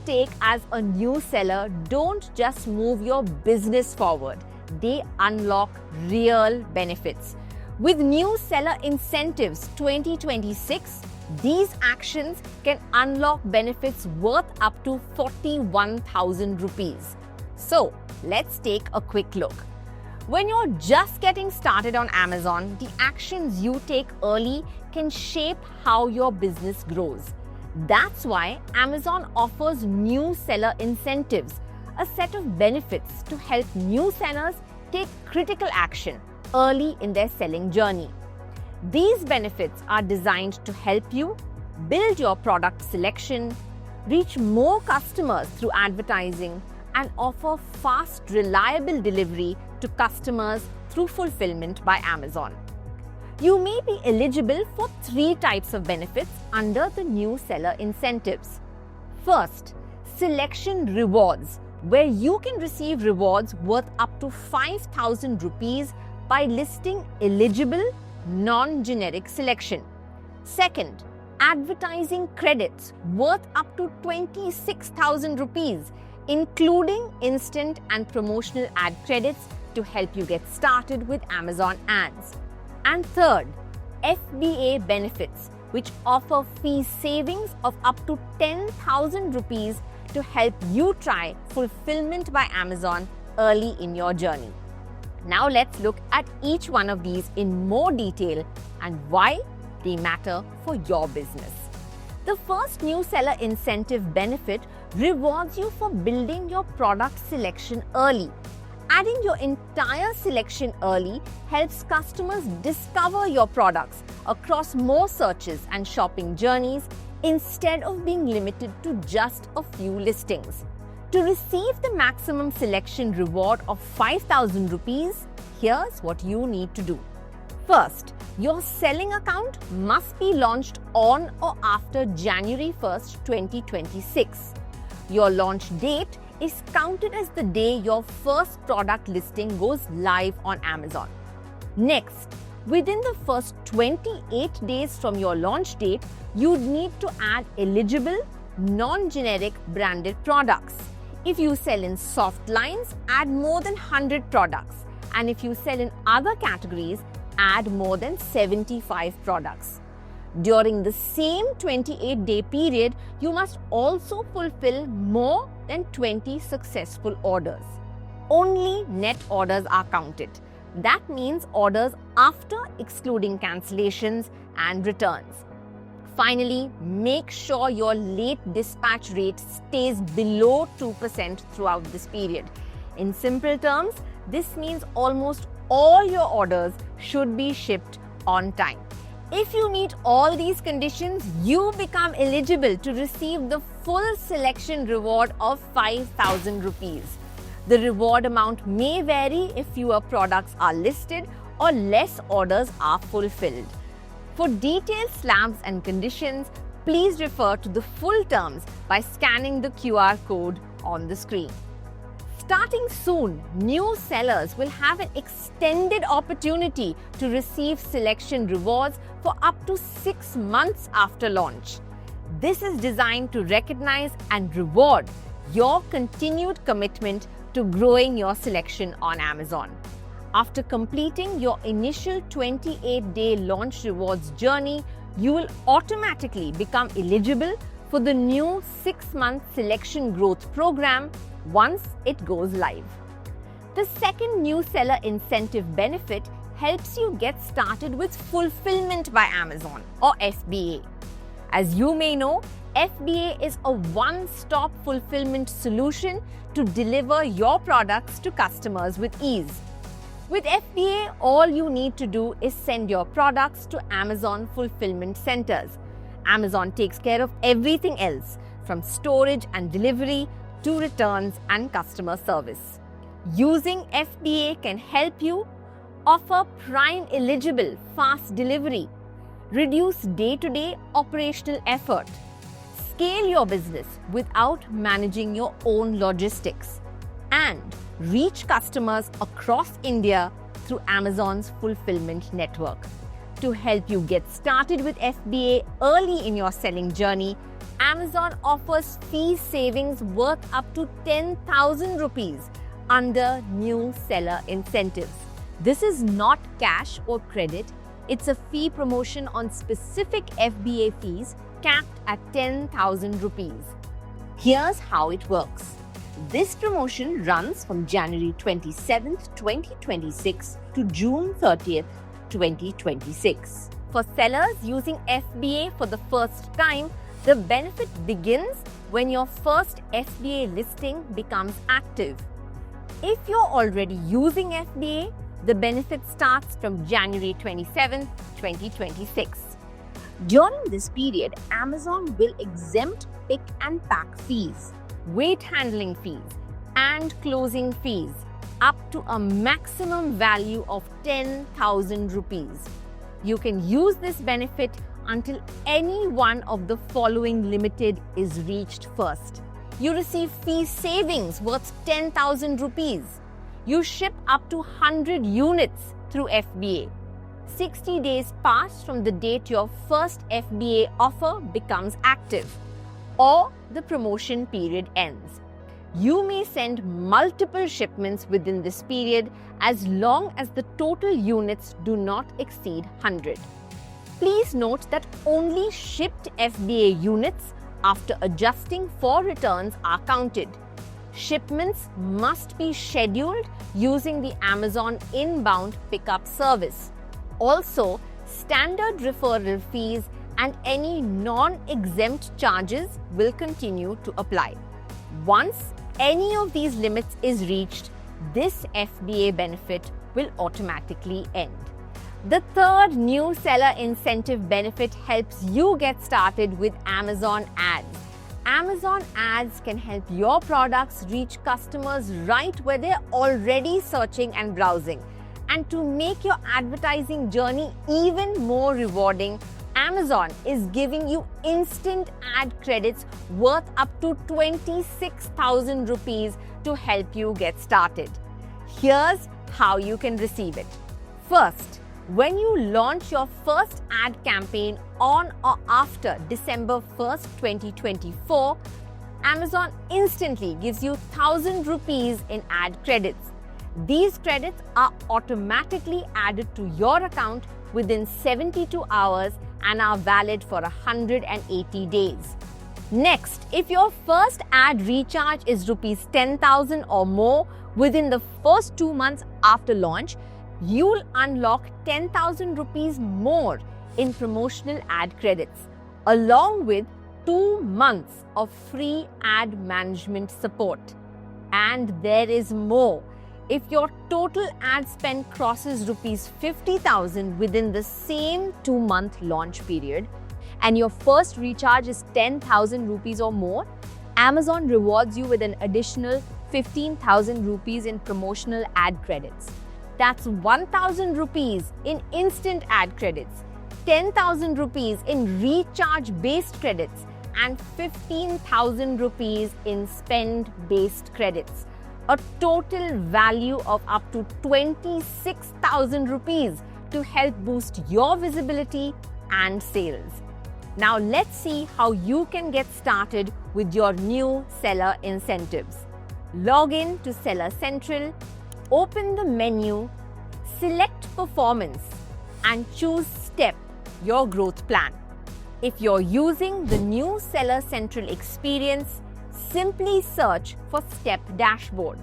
take as a new seller don't just move your business forward, they unlock real benefits. With new seller incentives 2026, these actions can unlock benefits worth up to 41,000 rupees. So, let's take a quick look. When you're just getting started on Amazon, the actions you take early can shape how your business grows. That's why Amazon offers new seller incentives, a set of benefits to help new sellers take critical action early in their selling journey. These benefits are designed to help you build your product selection, reach more customers through advertising, and offer fast, reliable delivery to customers through Fulfillment by Amazon. You may be eligible for 3 types of benefits under the new seller incentives. First, selection rewards, where you can receive rewards worth up to 5,000 rupees by listing eligible, non-generic selection. Second, advertising credits worth up to 26,000 rupees, including instant and promotional ad credits to help you get started with Amazon ads. And third, FBA benefits, which offer fee savings of up to 10,000 rupees to help you try Fulfillment by Amazon early in your journey. Now let's look at each one of these in more detail and why they matter for your business. The first new seller incentive benefit rewards you for building your product selection early. Adding your entire selection early helps customers discover your products across more searches and shopping journeys instead of being limited to just a few listings. To receive the maximum selection reward of 5,000 rupees, here's what you need to do. First, your selling account must be launched on or after January 1st, 2026. Your launch date is counted as the day your first product listing goes live on Amazon. Next, within the first 28 days from your launch date, you'd need to add eligible, non-generic branded products. If you sell in soft lines, add more than 100 products. And if you sell in other categories, add more than 75 products. During the same 28-day period, you must also fulfill more than 20 successful orders. Only net orders are counted. That means orders after excluding cancellations and returns. Finally, make sure your late dispatch rate stays below 2% throughout this period. In simple terms, this means almost all your orders should be shipped on time. If you meet all these conditions, you become eligible to receive the full selection reward of 5,000 rupees. The reward amount may vary if fewer products are listed or less orders are fulfilled. For detailed slabs and conditions, please refer to the full terms by scanning the QR code on the screen. Starting soon, new sellers will have an extended opportunity to receive selection rewards for up to 6 months after launch. This is designed to recognize and reward your continued commitment to growing your selection on Amazon. After completing your initial 28-day launch rewards journey, you will automatically become eligible for the new 6-month selection growth program once it goes live. The second new seller incentive benefit helps you get started with Fulfillment by Amazon or FBA. As you may know, FBA is a one-stop fulfillment solution to deliver your products to customers with ease. With FBA, all you need to do is send your products to Amazon fulfillment centers. Amazon takes care of everything else, from storage and delivery to returns and customer service. Using FBA can help you offer Prime eligible fast delivery, reduce day-to-day operational effort, scale your business without managing your own logistics, and reach customers across India through Amazon's fulfillment network. To help you get started with FBA early in your selling journey, Amazon offers fee savings worth up to 10,000 rupees under new seller incentives. This is not cash or credit. It's a fee promotion on specific FBA fees capped at 10,000 rupees. Here's how it works. This promotion runs from January 27th, 2026 to June 30th, 2026. For sellers using FBA for the first time, the benefit begins when your first FBA listing becomes active. If you're already using FBA, the benefit starts from January 27th, 2026. During this period, Amazon will exempt pick and pack fees, weight handling fees, and closing fees up to a maximum value of 10,000 rupees. You can use this benefit until any one of the following limited is reached first. You receive fee savings worth 10,000 rupees. You ship up to 100 units through FBA. 60 days pass from the date your first FBA offer becomes active, or the promotion period ends. You may send multiple shipments within this period as long as the total units do not exceed 100. Please note that only shipped FBA units after adjusting for returns are counted. Shipments must be scheduled using the Amazon inbound pickup service. Also, standard referral fees and any non-exempt charges will continue to apply. Once any of these limits is reached, this FBA benefit will automatically end. The third new seller incentive benefit helps you get started with Amazon Ads. Amazon Ads can help your products reach customers right where they're already searching and browsing. And to make your advertising journey even more rewarding, Amazon is giving you instant ad credits worth up to 26,000 rupees to help you get started. Here's how you can receive it. First, when you launch your first ad campaign on or after December 1st, 2024, Amazon instantly gives you 1,000 rupees in ad credits. These credits are automatically added to your account within 72 hours and are valid for 180 days. Next, if your first ad recharge is rupees 10,000 or more within the first 2 months after launch, you'll unlock 10,000 rupees more in promotional ad credits, along with 2 months of free ad management support. And there is more. If your total ad spend crosses rupees 50,000 within the same 2-month launch period, and your first recharge is 10,000 rupees or more, Amazon rewards you with an additional 15,000 rupees in promotional ad credits. That's 1,000 rupees in instant ad credits, 10,000 rupees in recharge-based credits, and 15,000 rupees in spend-based credits. A total value of up to 26,000 rupees to help boost your visibility and sales. Now let's see how you can get started with your new seller incentives. Log in to Seller Central, open the menu, select Performance, and choose Step, your growth plan. If you're using the new Seller Central experience, simply search for Step Dashboard.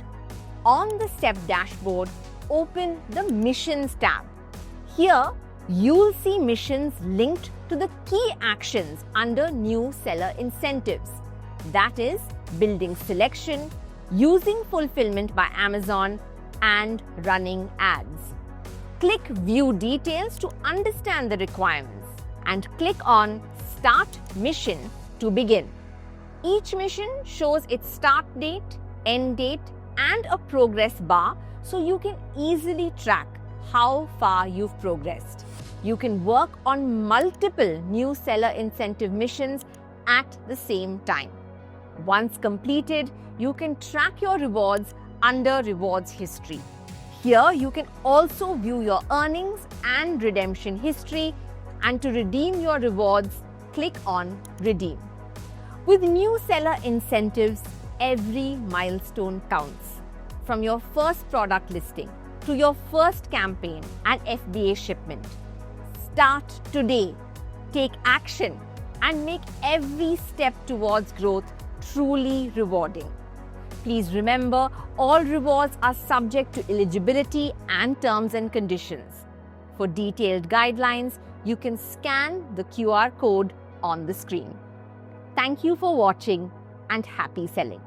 On the Step Dashboard, open the Missions tab. Here, you'll see missions linked to the key actions under New Seller Incentives. That is, building selection, using fulfillment by Amazon, and running ads. Click View Details to understand the requirements and click on Start Mission to begin. Each mission shows its start date, end date, and a progress bar so you can easily track how far you've progressed. You can work on multiple new seller incentive missions at the same time. Once completed, you can track your rewards under Rewards History. Here, you can also view your earnings and redemption history, and to redeem your rewards, click on Redeem. With new seller incentives, every milestone counts. From your first product listing to your first campaign and FBA shipment. Start today, take action, and make every step towards growth truly rewarding. Please remember, all rewards are subject to eligibility and terms and conditions. For detailed guidelines, you can scan the QR code on the screen. Thank you for watching and happy selling.